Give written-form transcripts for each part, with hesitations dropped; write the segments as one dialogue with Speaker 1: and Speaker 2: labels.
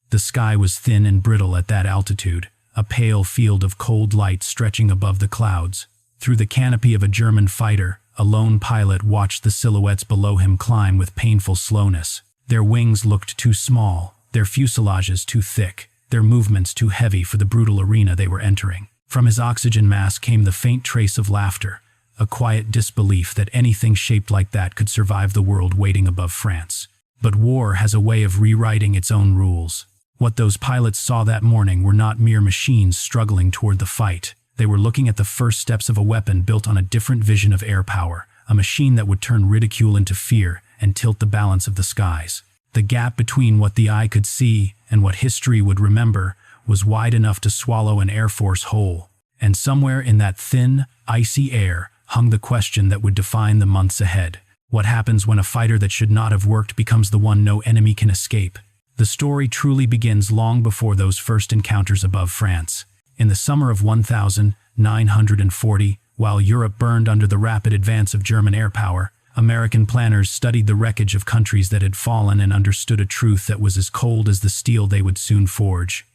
Speaker 1: The sky was thin and brittle at that altitude, a pale field of cold light stretching above the clouds. Through the canopy of a German fighter, a lone pilot watched the silhouettes below him climb with painful slowness. Their wings looked too small, their fuselages too thick, their movements too heavy for the brutal arena they were entering. From his oxygen mask came the faint trace of laughter, a quiet disbelief that anything shaped like that could survive the world waiting above France. But war has a way of rewriting its own rules. What those pilots saw that morning were not mere machines struggling toward the fight. They were looking at the first steps of a weapon built on a different vision of air power, a machine that would turn ridicule into fear and tilt the balance of the skies. The gap between what the eye could see and what history would remember was wide enough to swallow an Air Force whole. And somewhere in that thin, icy air hung the question that would define the months ahead. What happens when a fighter that should not have worked becomes the one no enemy can escape? The story truly begins long before those first encounters above France. In the summer of 1940, while Europe burned under the rapid advance of German air power, American planners studied the wreckage of countries that had fallen and understood a truth that was as cold as the steel they would soon forge.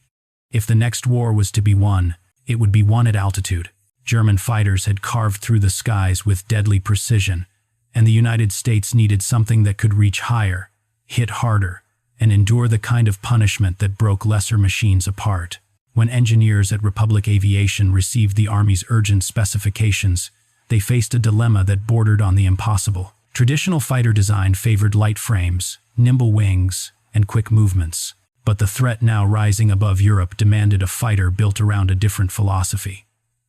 Speaker 1: If the next war was to be won, it would be won at altitude. German fighters had carved through the skies with deadly precision, and the United States needed something that could reach higher, hit harder, and endure the kind of punishment that broke lesser machines apart. When engineers at Republic Aviation received the Army's urgent specifications, they faced a dilemma that bordered on the impossible. Traditional fighter design favored light frames, nimble wings, and quick movements. But the threat now rising above Europe demanded a fighter built around a different philosophy.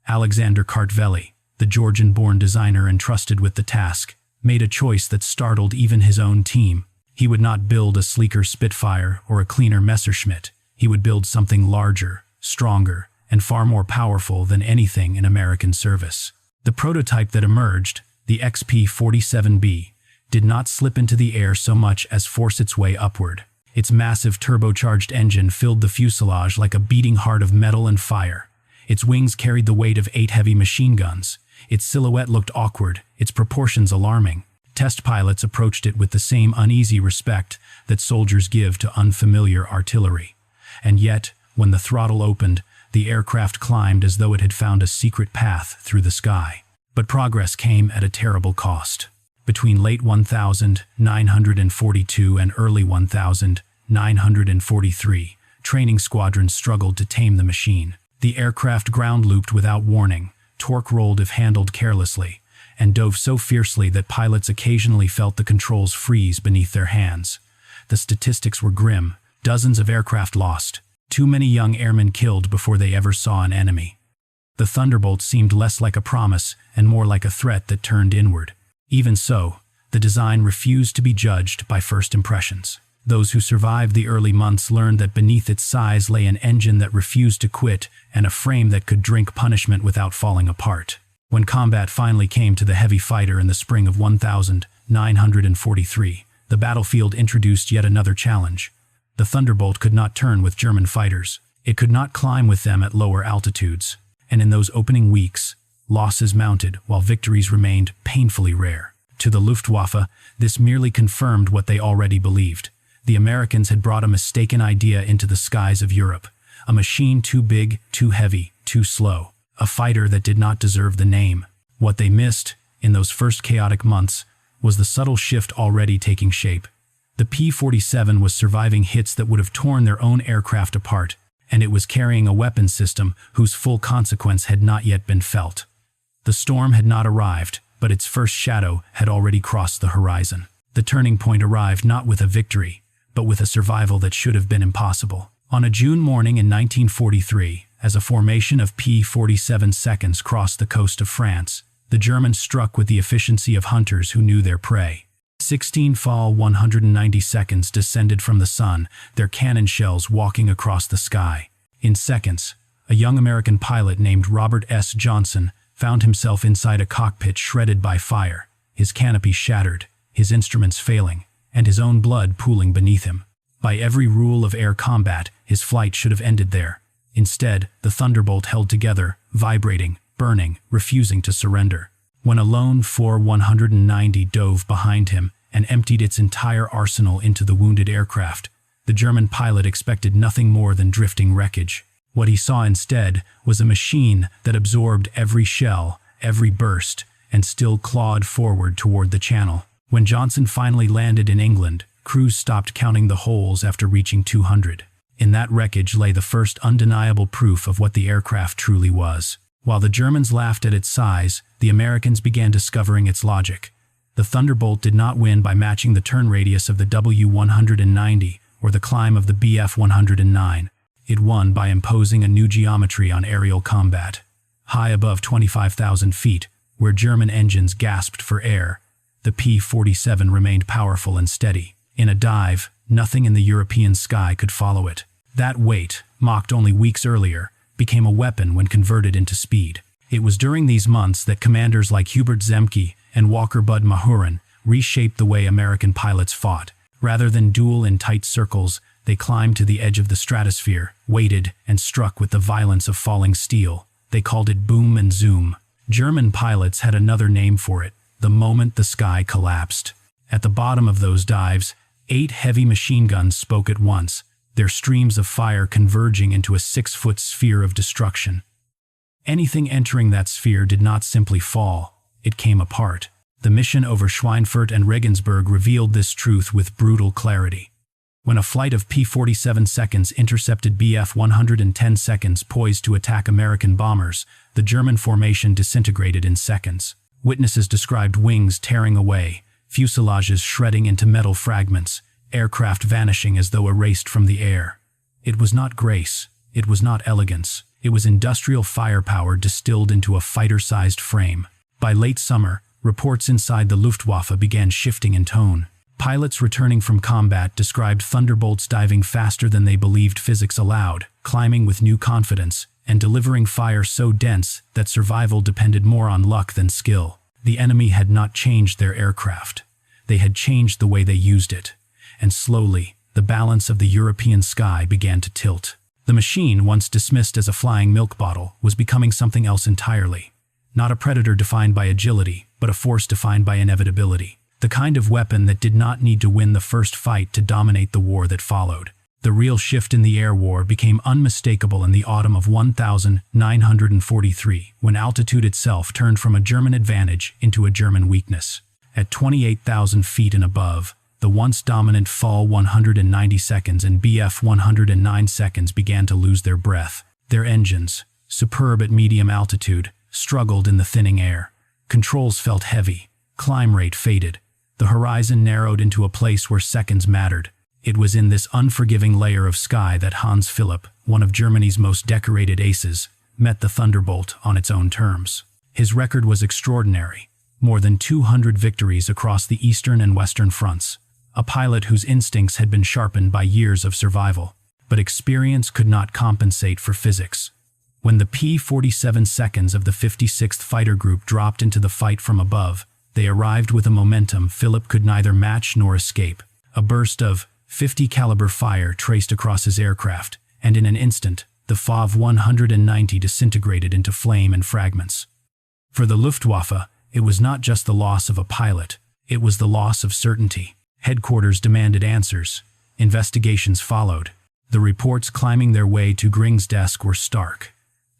Speaker 1: Alexander Kartveli, the Georgian-born designer entrusted with the task, made a choice that startled even his own team. He would not build a sleeker Spitfire or a cleaner Messerschmitt. He would build something larger, stronger, and far more powerful than anything in American service. The prototype that emerged, the P-47B, did not slip into the air so much as force its way upward. Its massive turbocharged engine filled the fuselage like a beating heart of metal and fire. Its wings carried the weight of 8 heavy machine guns. Its silhouette looked awkward, its proportions alarming. Test pilots approached it with the same uneasy respect that soldiers give to unfamiliar artillery. And yet, when the throttle opened, the aircraft climbed as though it had found a secret path through the sky. But progress came at a terrible cost. Between late 1942 and early 1943, training squadrons struggled to tame the machine. The aircraft ground-looped without warning, torque-rolled if handled carelessly, and dove so fiercely that pilots occasionally felt the controls freeze beneath their hands. The statistics were grim: dozens of aircraft lost, too many young airmen killed before they ever saw an enemy. The Thunderbolt seemed less like a promise and more like a threat that turned inward. Even so, the design refused to be judged by first impressions. Those who survived the early months learned that beneath its size lay an engine that refused to quit and a frame that could drink punishment without falling apart. When combat finally came to the heavy fighter in the spring of 1943, the battlefield introduced yet another challenge. The Thunderbolt could not turn with German fighters. It could not climb with them at lower altitudes. And in those opening weeks, losses mounted while victories remained painfully rare. To the Luftwaffe, this merely confirmed what they already believed. The Americans had brought a mistaken idea into the skies of Europe. A machine too big, too heavy, too slow. A fighter that did not deserve the name. What they missed, in those first chaotic months, was the subtle shift already taking shape. The P-47 was surviving hits that would have torn their own aircraft apart, and it was carrying a weapons system whose full consequence had not yet been felt. The storm had not arrived, but its first shadow had already crossed the horizon. The turning point arrived not with a victory, but with a survival that should have been impossible. On a June morning in 1943, as a formation of P-47 seconds crossed the coast of France, the Germans struck with the efficiency of hunters who knew their prey. 16 fall 190 seconds descended from the sun, their cannon shells walking across the sky. In seconds, a young American pilot named Robert S. Johnson found himself inside a cockpit shredded by fire, his canopy shattered, his instruments failing, and his own blood pooling beneath him. By every rule of air combat, his flight should have ended there. Instead, the Thunderbolt held together, vibrating, burning, refusing to surrender. When a lone 4-190 dove behind him and emptied its entire arsenal into the wounded aircraft, The German pilot expected nothing more than drifting wreckage. What he saw instead was a machine that absorbed every shell, every burst, and still clawed forward toward the channel. When Johnson finally landed in England, crews stopped counting the holes after reaching 200. In that wreckage lay the first undeniable proof of what the aircraft truly was. While the Germans laughed at its size, the Americans began discovering its logic. The Thunderbolt did not win by matching the turn radius of the W190 or the climb of the Bf-109. It won by imposing a new geometry on aerial combat. High above 25,000 feet, where German engines gasped for air, the P-47 remained powerful and steady. In a dive, nothing in the European sky could follow it. That weight, mocked only weeks earlier, became a weapon when converted into speed. It was during these months that commanders like Hubert Zemke and Walker Bud Mahurin reshaped the way American pilots fought. Rather than duel in tight circles, they climbed to the edge of the stratosphere, waited, and struck with the violence of falling steel. They called it boom and zoom. German pilots had another name for it: the moment the sky collapsed. At the bottom of those dives, 8 heavy machine guns spoke at once, their streams of fire converging into a 6-foot sphere of destruction. Anything entering that sphere did not simply fall, it came apart. The mission over Schweinfurt and Regensburg revealed this truth with brutal clarity. When a flight of P-47 seconds intercepted Bf-110 seconds poised to attack American bombers, the German formation disintegrated in seconds. Witnesses described wings tearing away, fuselages shredding into metal fragments, aircraft vanishing as though erased from the air. It was not grace, it was not elegance, it was industrial firepower distilled into a fighter-sized frame. By late summer, reports inside the Luftwaffe began shifting in tone. Pilots returning from combat described Thunderbolts diving faster than they believed physics allowed, climbing with new confidence, and delivering fire so dense that survival depended more on luck than skill. The enemy had not changed their aircraft. They had changed the way they used it. And slowly, the balance of the European sky began to tilt. The machine, once dismissed as a flying milk bottle, was becoming something else entirely. Not a predator defined by agility, but a force defined by inevitability. The kind of weapon that did not need to win the first fight to dominate the war that followed. The real shift in the air war became unmistakable in the autumn of 1943, when altitude itself turned from a German advantage into a German weakness. At 28,000 feet and above, the once dominant Fall 190 seconds and Bf 109 seconds began to lose their breath. Their engines, superb at medium altitude, struggled in the thinning air. Controls felt heavy. Climb rate faded. The horizon narrowed into a place where seconds mattered. It was in this unforgiving layer of sky that Hans Philipp, one of Germany's most decorated aces, met the Thunderbolt on its own terms. His record was extraordinary. More than 200 victories across the eastern and western fronts. A pilot whose instincts had been sharpened by years of survival. But experience could not compensate for physics. When the P-47 seconds of the 56th Fighter Group dropped into the fight from above, they arrived with a momentum Philipp could neither match nor escape. A burst of .50 caliber fire traced across his aircraft, and in an instant, the FAV 190 disintegrated into flame and fragments. For the Luftwaffe, it was not just the loss of a pilot, it was the loss of certainty. Headquarters demanded answers. Investigations followed. The reports climbing their way to Gring's desk were stark.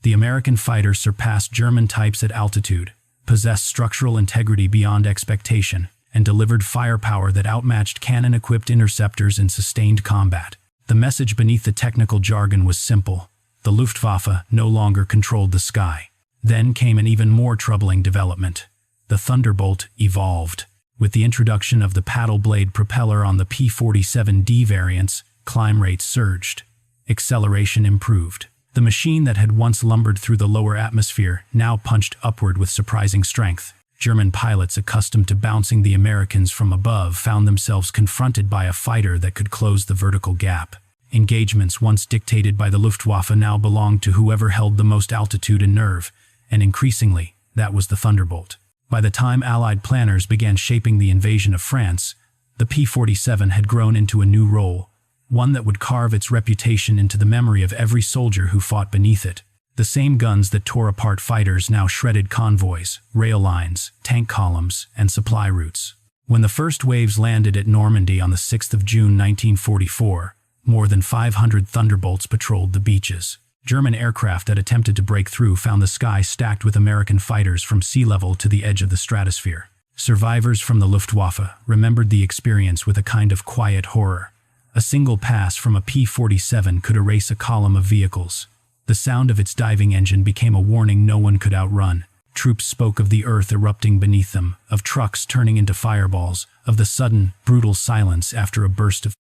Speaker 1: The American fighter surpassed German types at altitude, possessed structural integrity beyond expectation, and delivered firepower that outmatched cannon-equipped interceptors in sustained combat. The message beneath the technical jargon was simple. The Luftwaffe no longer controlled the sky. Then came an even more troubling development. The Thunderbolt evolved. With the introduction of the paddle blade propeller on the P-47D variants, climb rates surged. Acceleration improved. The machine that had once lumbered through the lower atmosphere now punched upward with surprising strength. German pilots accustomed to bouncing the Americans from above found themselves confronted by a fighter that could close the vertical gap. Engagements once dictated by the Luftwaffe now belonged to whoever held the most altitude and nerve, and increasingly, that was the Thunderbolt. By the time Allied planners began shaping the invasion of France, the P-47 had grown into a new role, one that would carve its reputation into the memory of every soldier who fought beneath it. The same guns that tore apart fighters now shredded convoys, rail lines, tank columns, and supply routes. When the first waves landed at Normandy on the 6th of June 1944, More than 500 Thunderbolts patrolled the beaches. German aircraft that attempted to break through found the sky stacked with American fighters from sea level to the edge of the stratosphere. Survivors from the Luftwaffe remembered the experience with a kind of quiet horror. A single pass from a P-47 could erase a column of vehicles. The sound of its diving engine became a warning no one could outrun. Troops spoke of the earth erupting beneath them, of trucks turning into fireballs, of the sudden, brutal silence after a burst of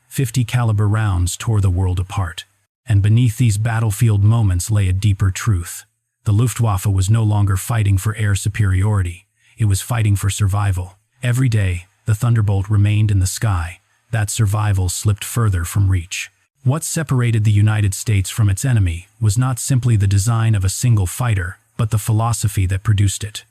Speaker 1: 50 caliber rounds tore the world apart. And beneath these battlefield moments lay a deeper truth. The Luftwaffe was no longer fighting for air superiority. It was fighting for survival. Every day, the Thunderbolt remained in the sky. That survival slipped further from reach. What separated the United States from its enemy was not simply the design of a single fighter, but the philosophy that produced it.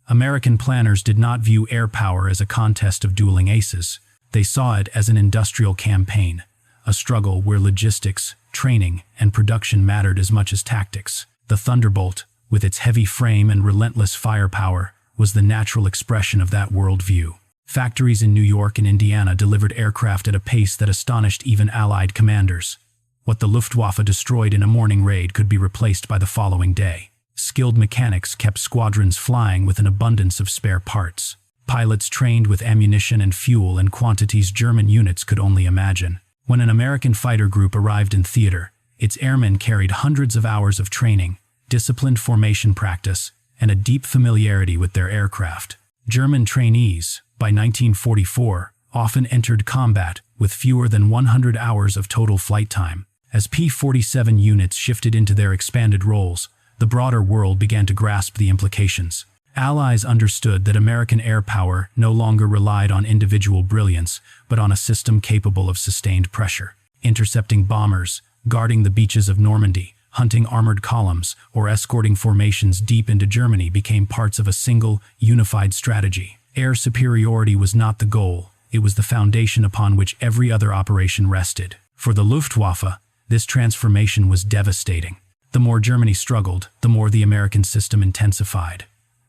Speaker 1: American planners did not view air power as a contest of dueling aces. They saw it as an industrial campaign, a struggle where logistics, training, and production mattered as much as tactics. The Thunderbolt, with its heavy frame and relentless firepower, was the natural expression of that worldview. Factories in New York and Indiana delivered aircraft at a pace that astonished even Allied commanders. What the Luftwaffe destroyed in a morning raid could be replaced by the following day. Skilled mechanics kept squadrons flying with an abundance of spare parts. Pilots trained with ammunition and fuel in quantities German units could only imagine. When an American fighter group arrived in theater, its airmen carried hundreds of hours of training, disciplined formation practice, and a deep familiarity with their aircraft. German trainees, by 1944, often entered combat with fewer than 100 hours of total flight time. As P-47 units shifted into their expanded roles, the broader world began to grasp the implications. Allies understood that American air power no longer relied on individual brilliance, but on a system capable of sustained pressure. Intercepting bombers, guarding the beaches of Normandy, hunting armored columns, or escorting formations deep into Germany became parts of a single, unified strategy. Air superiority was not the goal, it was the foundation upon which every other operation rested. For the Luftwaffe, this transformation was devastating. The more Germany struggled, the more the American system intensified.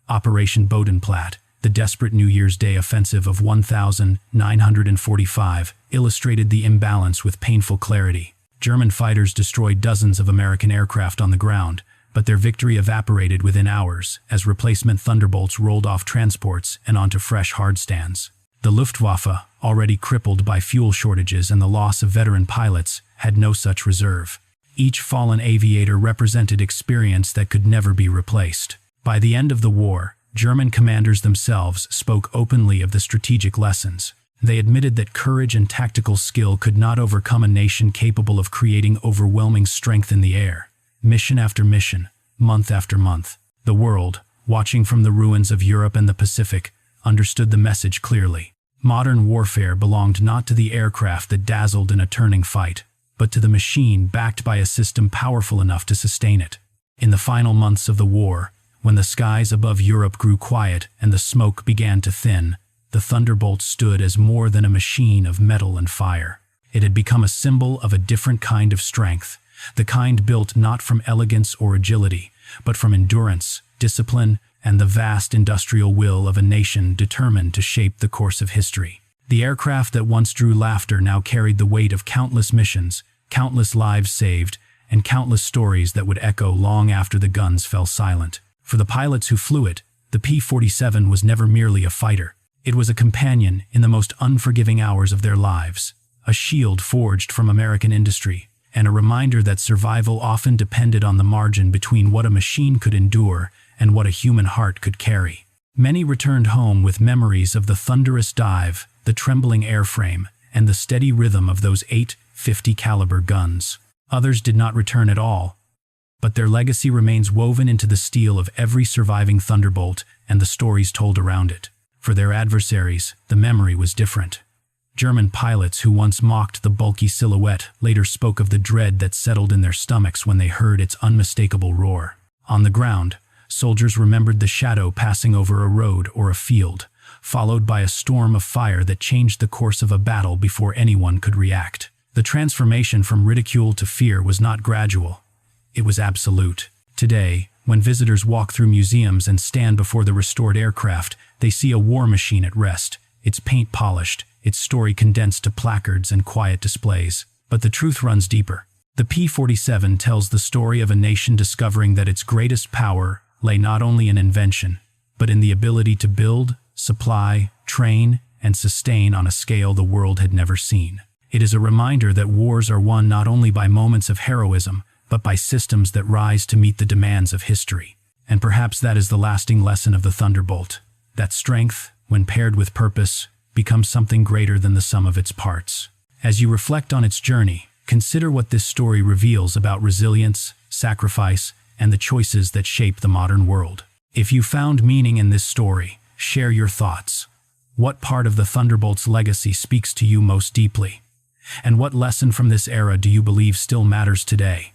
Speaker 1: Operation Bodenplatte, the desperate New Year's Day offensive of 1945, illustrated the imbalance with painful clarity. German fighters destroyed dozens of American aircraft on the ground, but their victory evaporated within hours as replacement Thunderbolts rolled off transports and onto fresh hardstands. The Luftwaffe, already crippled by fuel shortages and the loss of veteran pilots, had no such reserve. Each fallen aviator represented experience that could never be replaced. By the end of the war, German commanders themselves spoke openly of the strategic lessons. They admitted that courage and tactical skill could not overcome a nation capable of creating overwhelming strength in the air. Mission after mission, month after month, the world, watching from the ruins of Europe and the Pacific, understood the message clearly. Modern warfare belonged not to the aircraft that dazzled in a turning fight, but to the machine backed by a system powerful enough to sustain it. In the final months of the war, when the skies above Europe grew quiet and the smoke began to thin, the Thunderbolt stood as more than a machine of metal and fire. It had become a symbol of a different kind of strength, the kind built not from elegance or agility, but from endurance, discipline, and the vast industrial will of a nation determined to shape the course of history. The aircraft that once drew laughter now carried the weight of countless missions, countless lives saved, and countless stories that would echo long after the guns fell silent. For the pilots who flew it, the P-47 was never merely a fighter. It was a companion in the most unforgiving hours of their lives, a shield forged from American industry, and a reminder that survival often depended on the margin between what a machine could endure and what a human heart could carry. Many returned home with memories of the thunderous dive, the trembling airframe, and the steady rhythm of those 8.50 caliber guns. Others did not return at all, but their legacy remains woven into the steel of every surviving Thunderbolt and the stories told around it. For their adversaries, the memory was different. German pilots who once mocked the bulky silhouette later spoke of the dread that settled in their stomachs when they heard its unmistakable roar. On the ground, soldiers remembered the shadow passing over a road or a field, followed by a storm of fire that changed the course of a battle before anyone could react. The transformation from ridicule to fear was not gradual. It was absolute. Today, when visitors walk through museums and stand before the restored aircraft, they see a war machine at rest, its paint polished, its story condensed to placards and quiet displays. But the truth runs deeper. The P-47 tells the story of a nation discovering that its greatest power lay not only in invention, but in the ability to build, supply, train, and sustain on a scale the world had never seen. It is a reminder that wars are won not only by moments of heroism, but by systems that rise to meet the demands of history. And perhaps that is the lasting lesson of the Thunderbolt, that strength, when paired with purpose, becomes something greater than the sum of its parts. As you reflect on its journey, consider what this story reveals about resilience, sacrifice, and the choices that shape the modern world. If you found meaning in this story, share your thoughts. What part of the Thunderbolt's legacy speaks to you most deeply? And what lesson from this era do you believe still matters today?